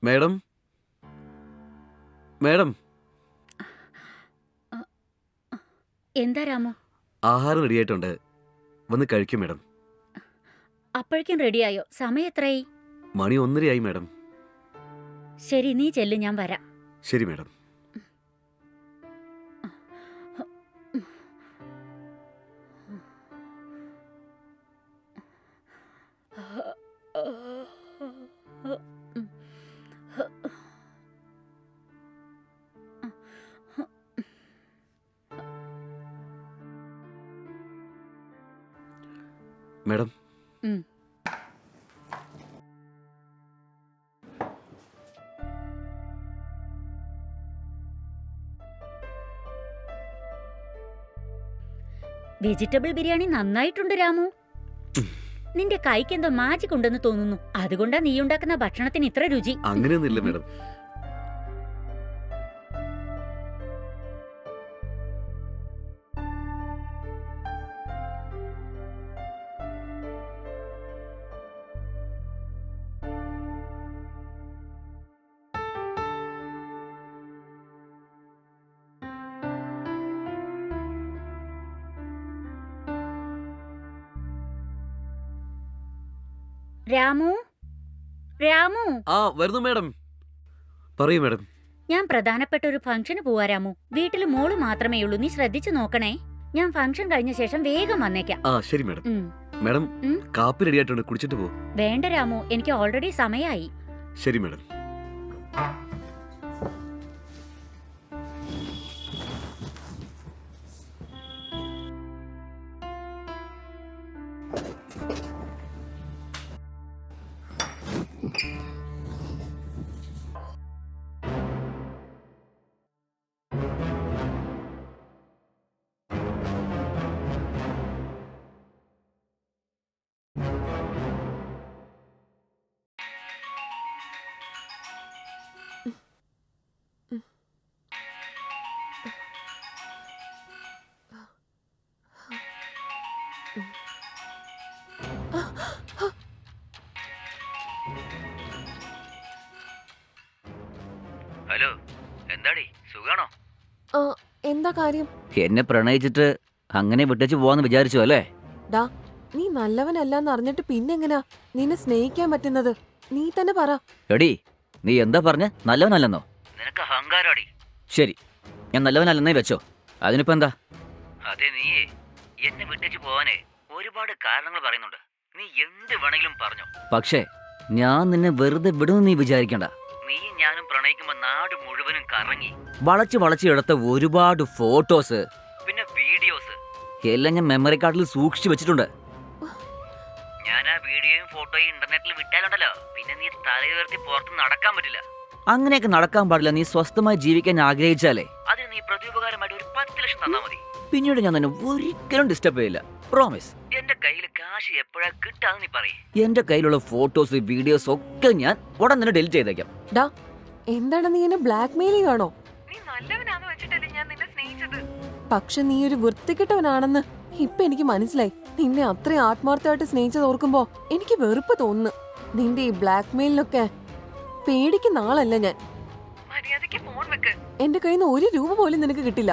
Madam madam എന്താ രാമു? ആഹാരം റെഡിയായിട്ടുണ്ട്, വന്ന് കഴിക്കും മേഡം. അപ്പോഴേക്കും റെഡിയായോ? സമയം എത്രയായി? മണി 1:30 മേഡം. ശരി, നീ ചെല്ല്, ഞാൻ വരാം. ശരി മേഡം. മേഡം, വെജിറ്റബിൾ ബിരിയാണി നന്നായിട്ടുണ്ട് രാമു. നിന്റെ കൈക്ക് എന്തോ മാജിക് ഉണ്ടെന്ന് തോന്നുന്നു. അതുകൊണ്ടാ നീ ഉണ്ടാക്കുന്ന ഭക്ഷണത്തിന് ഇത്ര രുചി. അങ്ങനെയൊന്നുമില്ല മേഡം. രാമു, രാമു, വരുന്നു മേഡം. പറയൂ മേഡം. ഞാൻ പ്രധാനപ്പെട്ട ഒരു ഫംഗ്ഷന് പോവാ രാമു. വീട്ടിൽ മോള് മാത്രമേ ഉള്ളൂ, നീ ശ്രദ്ധിച്ചു നോക്കണേ. ഞാൻ ഫംഗ്ഷൻ കഴിഞ്ഞ ശേഷം വേഗം വന്നേക്കാം. ശരി മേഡം. മേഡം, കാപ്പി റെഡി ആയിട്ടുണ്ട്, കുടിച്ചിട്ട് പോ. വേണ്ട രാമു, എനിക്ക് ഓൾറെഡി സമയായി. ശരി മേഡം. ഹലോ, എന്താടി സുഖാണോ? എന്താ കാര്യം? എന്നെ പ്രണയിച്ചിട്ട് അങ്ങനെ വിട്ടേച്ച് പോവാന്ന് വിചാരിച്ചു അല്ലേ? ഡാ, നീ നല്ലവനല്ലാന്ന് അറിഞ്ഞിട്ട് പിന്നെങ്ങനാ നിന്നെ സ്നേഹിക്കാൻ പറ്റുന്നത്? നീ തന്നെ പറ. എടി, നീ എന്താ പറഞ്ഞ? നല്ലവനല്ലെന്നോ? നിനക്ക് അഹങ്കാരടി. ശരി, ഞാൻ നല്ലവനല്ലെന്നേ വെച്ചോ. അതിനിപ്പോ എന്താ? അതെ, നീയേ എന്നെ വിട്ടേച്ച് പോവാനേ ഒരുപാട് കാരണങ്ങൾ പറയുന്നുണ്ട്. നീ എന്ത് വേണമെങ്കിലും പറഞ്ഞോ. പക്ഷേ ഞാൻ നിന്നെ വെറുതെ വിടുന്നു നീ വിചാരിക്കണ്ട. നീ ഞാനും പ്രണയിക്കുമ്പോ നാട് മുഴുവനും കറങ്ങി വളച്ച് എടുത്ത ഒരുപാട് ഫോട്ടോസ് പിന്നെ വീഡിയോസ് എല്ലാം ഞാൻ മെമ്മറി കാർഡിൽ സൂക്ഷിച്ചു വെച്ചിട്ടുണ്ട്. ഞാൻ ആ വീഡിയോയും ഫോട്ടോയും ഇന്റർനെറ്റിൽ വിട്ടാലുണ്ടല്ലോ, പിന്നെ നീ തലയുയർത്തി പുറത്ത് നടക്കാൻ പറ്റില്ല. അങ്ങനെയൊക്കെ നടക്കാൻ പാടില്ല. നീ സ്വസ്ഥമായി ജീവിക്കാൻ ആഗ്രഹിച്ചാലേ അതിന് നീ പ്രത്യുപകാരമായിട്ട് ഒരു 10 ലക്ഷം തന്നാ മതി. പിന്നീട് ഞാൻ തന്നെ ഒരിക്കലും ഡിസ്റ്റർബ് ചെയ്യില്ല, പ്രോമിസ്. എന്റെ കയ്യിൽ കാശ് എപ്പോഴാ കിട്ടാന്ന് നീ പറയേ. എന്റെ കയ്യിലുള്ള ഫോട്ടോസ് വീഡിയോസ് ഒക്കെ ഞാൻ ഉടൻ തന്നെ ഡിലീറ്റ് ചെയ്തേക്കാം. ഡാ, എന്താണ് നീ എന്നെ ബ്ലാക്ക് മെയിൽ ചെയ്യണോ? പക്ഷെ നീ ഒരു വൃത്തികെട്ടവനാണെന്ന് ഇപ്പൊ എനിക്ക് മനസ്സിലായി. നിന്നെ അത്രയും ആത്മാർത്ഥമായിട്ട് സ്നേഹിച്ചത് ഓർക്കുമ്പോ എനിക്ക് വെറുപ്പ് തോന്നുന്നു. നിന്റെ ഈ ബ്ലാക്ക് മെയിലിനൊക്കെ പേടിക്കുന്ന ആളല്ല ഞാൻ. എന്റെ കയ്യിൽ നിന്ന് 1 രൂപ പോലും നിനക്ക് കിട്ടില്ല.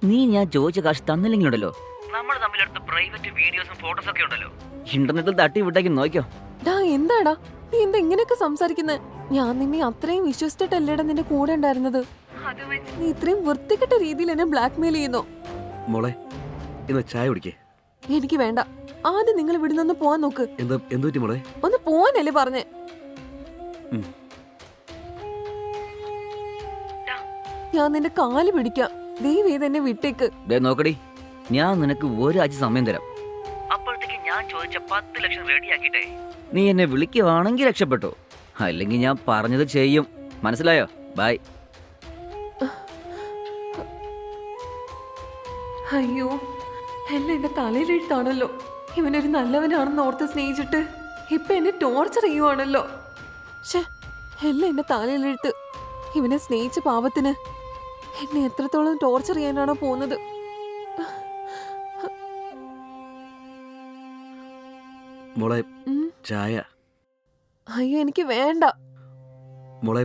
നീ ഞാൻ ചോദിച്ച കാശ് തന്നില്ലെങ്കിലുണ്ടല്ലോ, നമ്മൾ തമ്മിലെടുത്ത പ്രൈവറ്റ് വീഡിയോസും ഫോട്ടോസും ഒക്കെ ഉണ്ടല്ലോ, ഇന്റർനെറ്റിൽ തട്ടി വിട്ടേക്ക് നോക്കിയോ. ഡാ, എന്താടാ നീ എന്താ ഇങ്ങനെയൊക്കെ സംസാരിക്കുന്നത്? ഞാൻ നിന്നെ അത്രയും വിശ്വസിച്ചിട്ടല്ലേടാ നിന്റെ കൂടെ ഉണ്ടായിരുന്നത്. നീ ഇത്രയും വൃത്തികെട്ട രീതിയിൽ എന്നെ ബ്ലാക്ക് മെയിൽ ചെയ്യുന്നോ? മോളെ, ഇന്ന് ചായ കുടിക്കേ. എനിക്ക് വേണ്ട. ആദ്യം നിങ്ങൾ ഇവിടെ നിന്ന് പോവാൻ നോക്ക്. എന്ത് പറ്റി മോളെ? ഒന്ന് പോവാനല്ലേ പറഞ്ഞേ. ഞാൻ നിന്റെ കാല് പിടിക്കാം, ദൈവം എന്നെ വിട്ടേക്ക്. നോക്കടി, ഞാൻ നിനക്ക് 1 ആഴ്ച സമയം തരാം. അപ്പോഴത്തേക്ക് ഞാൻ ചോദിച്ച 10 ലക്ഷം റെഡിയാക്കിട്ടെ നീ എന്നെ വിളിക്കുവാണെങ്കിൽ രക്ഷപ്പെട്ടു, അല്ലെങ്കിൽ ഞാൻ പറഞ്ഞത് ചെയ്യും. മനസ്സിലായോ? ബൈ. അയ്യോ, എല്ലാം എന്റെ തലയിലെഴുത്താണല്ലോ. ഇവനൊരു നല്ലവനാണെന്ന് ഓർത്ത് സ്നേഹിച്ചിട്ട് ഇപ്പൊ എന്നെ ടോർച്ചർ ചെയ്യുവാണല്ലോ. എല്ലാം എന്റെ തലയിലെഴുത്ത്. ഇവനെ സ്നേഹിച്ച പാപത്തിന് എന്നെ എത്രത്തോളം ടോർച്ചർ ചെയ്യാനാണോ പോകുന്നത്? മോളെ, ചായ. അയ്യോ, എനിക്ക് വേണ്ട. മോളെ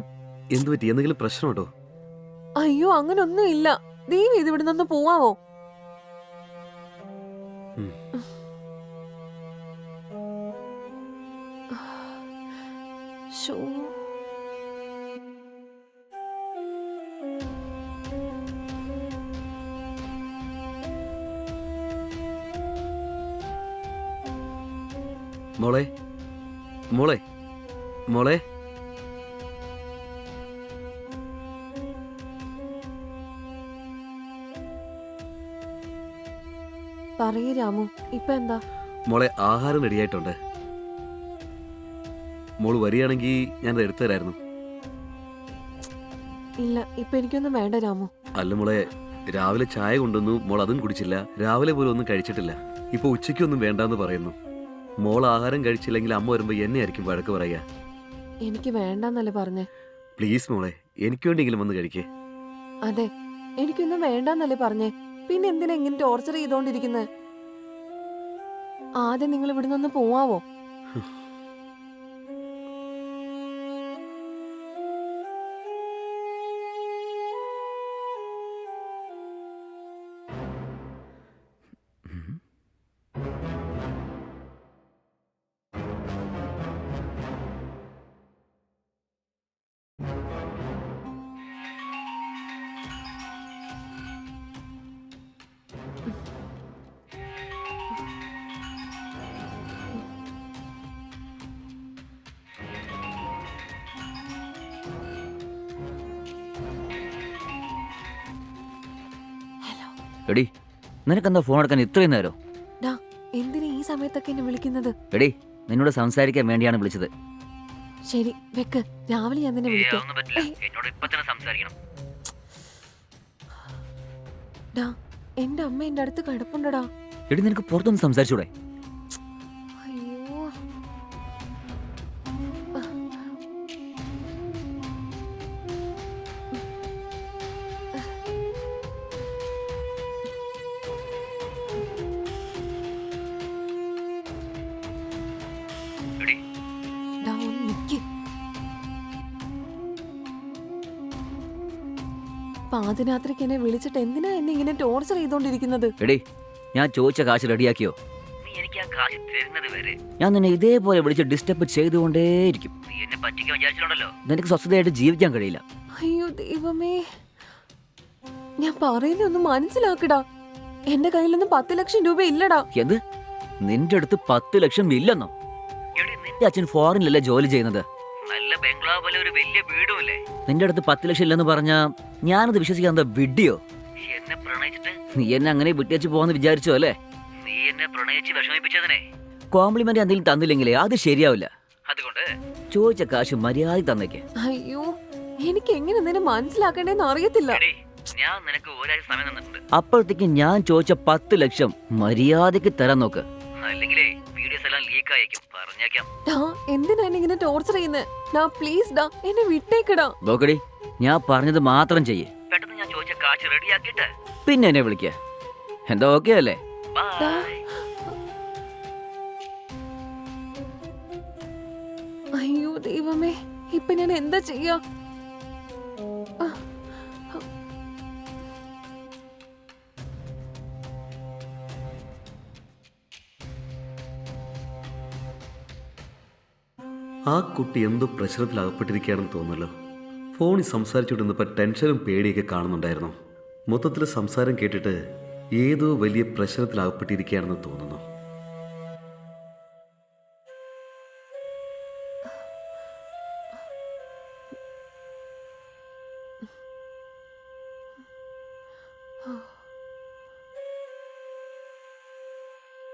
എന്തു പറ്റി? എന്തെങ്കിലും പ്രശ്നമുണ്ടോ? അയ്യോ അങ്ങനൊന്നും ഇല്ല. ദൈവം ഇത് ഇവിടെ നിന്ന് പോവാമോ? ഉം. ശോ. മോളെ മോളെ മോളെ പറയൂ രാമു, ഇപ്പൊ എന്താ? മോളെ ആഹാരം റെഡിയായിട്ടുണ്ട്. മോള് വരികയാണെങ്കിൽ ഞാനത് എടുത്തു തരായിരുന്നു. ഇല്ല, ഇപ്പൊ എനിക്കൊന്നും വേണ്ട രാമു. അല്ല മോളെ, രാവിലെ ചായ കൊണ്ടുവന്നു, മോൾ അതും കുടിച്ചില്ല. രാവിലെ പോലും ഒന്നും കഴിച്ചിട്ടില്ല. ഇപ്പൊ ഉച്ചയ്ക്കൊന്നും വേണ്ടാന്ന് പറയുന്നു. മോൾ ആഹാരം കഴിച്ചില്ലെങ്കിൽ അമ്മ വരുമ്പോ എന്നെ ആയിരിക്കും വഴക്ക് പറയുക. എനിക്ക് വേണ്ടെന്നല്ലേ പറഞ്ഞേ? പ്ലീസ് മോളെ, എനിക്ക് വേണ്ടിയെങ്കിലും വന്ന് കഴിക്കേ. അതെ, എനിക്കൊന്നും വേണ്ടെന്നല്ലേ പറഞ്ഞേ? പിന്നെ എന്തിനാ ഇങ്ങനെ ടോർച്ചർ ചെയ്തോണ്ടിരിക്കുന്നത്? ആദ്യം നിങ്ങൾ ഇവിടെ നിന്ന് പോവാവോ? എടി, നിനക്കെന്താ ഫോൺ എടുക്കാൻ ഇത്രയും നേരം? ഡാ, എന്തിനാ ഈ സമയത്തൊക്കെ എന്നെ വിളിക്കുന്നത്? എടി, നിന്നോട് സംസാരിക്കാൻ വേണ്ടിയാണ് വിളിച്ചത്. ശരി, വെക്ക്. രാവിലെ ഞാൻ നിന്നെ വിളിക്കാം. ഡാ, എന്റെ അമ്മ എന്റെ അടുത്ത് കിടപ്പുണ്ടടാ. എടി, നിനക്ക് പുറത്തൊന്ന് സംസാരിച്ചൂടെ? അയ്യോ. ഡാ, ഒന്ന് നിക്ക്. പാതിരാത്രിക്ക് എന്നെ വിളിച്ചിട്ട് എന്തിനാ എന്നെ ഇങ്ങനെ ടോർച്ചർ ചെയ്തോണ്ടിരിക്കുന്നത്? എടി, ഞാൻ ചോദിച്ച കാശ് റെഡിയാക്കിയോ? ഞാൻ നിന്നെ ഇതേപോലെ വിളിച്ച് ഡിസ്റ്റർബ് ചെയ്തുകൊണ്ടേയിരിക്കും. നിനക്ക് സ്വസ്ഥതയായിട്ട് ജീവിക്കാൻ കഴിയില്ല. അയ്യോ ദൈവമേ, ഞാൻ പറയുന്നൊന്നും മനസ്സിലാക്കടാ. എന്റെ കയ്യിലൊന്നും 10 ലക്ഷം രൂപ ഇല്ലടാ. എന്ത്? നിന്റെ അടുത്ത് 10 ലക്ഷം ഇല്ലെന്നോ? നിന്റെ അച്ഛൻ ഫോറിനിലല്ലേ ജോലി ചെയ്യുന്നത്? നല്ല ബംഗ്ലാവ് പോലെ ഒരു വലിയ വീടുമില്ലേ? നിന്റെ അടുത്ത് 10 ലക്ഷം ഇല്ലെന്ന് പറഞ്ഞാ ഞാനത് വിശ്വസിക്കാൻ എന്താ വിഡ്ഢിയോ? എന്നെ പ്രണയിച്ചിട്ട് നീ എന്നെ അങ്ങനെ വിട്ടേച്ച് പോവാന്ന് വിചാരിച്ചോ അല്ലേ? നീ എന്നെ പ്രണയിച്ച് വിഷമിപ്പിച്ചതിനെ കോംപ്ലിമെന്റ് എന്തെങ്കിലും തന്നില്ലെങ്കിലേ അത് ശരിയാവില്ല. അതുകൊണ്ട് ചോദിച്ച കാശ് മര്യാദ തന്നേക്ക്. അയ്യോ, എനിക്ക് എങ്ങനെ നിന്നെ മനസ്സിലാക്കണ്ടേന്ന് അറിയത്തില്ല. ഞാൻ നിനക്ക് ഒരാഴ്ച സമയം തന്നിട്ടുണ്ട്. അപ്പോഴത്തേക്ക് ഞാൻ ചോദിച്ച 10 ലക്ഷം മര്യാദക്ക് തരാൻ നോക്ക്. അല്ലെങ്കിലേ വീഡിയോസ് എല്ലാം ലീക്ക് ആയേക്കും, പറഞ്ഞേക്കാം. ഡാ, എന്തിനാ എന്നെ ഇങ്ങനെ ടോർച്ചർ ചെയ്യുന്നത്? ഡാ പ്ലീസ് ഡാ, എന്നെ വിട്ടേക്കടാ. നോക്കടി, ഞാൻ പറഞ്ഞത് മാത്രം ചെയ്യേ. പെട്ടെന്ന് ഞാൻ ചോദിച്ച കാശ് റെഡിയാക്കിയിട്ട് പിന്നെ എന്നെ വിളിക്ക. എന്താ ഓക്കെ അല്ലേ? ഡാ. അയ്യോ ദൈവമേ, ഇപ്പൊ ഞാൻ എന്താ ചെയ്യാ? ആ കുട്ടി എന്തോ പ്രശ്നത്തിൽ അകപ്പെട്ടിരിക്കുകയാണെന്ന് തോന്നുന്നല്ലോ. ഫോണിൽ സംസാരിച്ചുകൊണ്ടിരുന്നപ്പോൾ ടെൻഷനും പേടിയൊക്കെ കാണുന്നുണ്ടായിരുന്നു. മൊത്തത്തിൽ സംസാരം കേട്ടിട്ട് ഏതോ വലിയ പ്രശ്നത്തിൽ അകപ്പെട്ടിരിക്കുകയാണെന്ന് തോന്നുന്നു. Oh.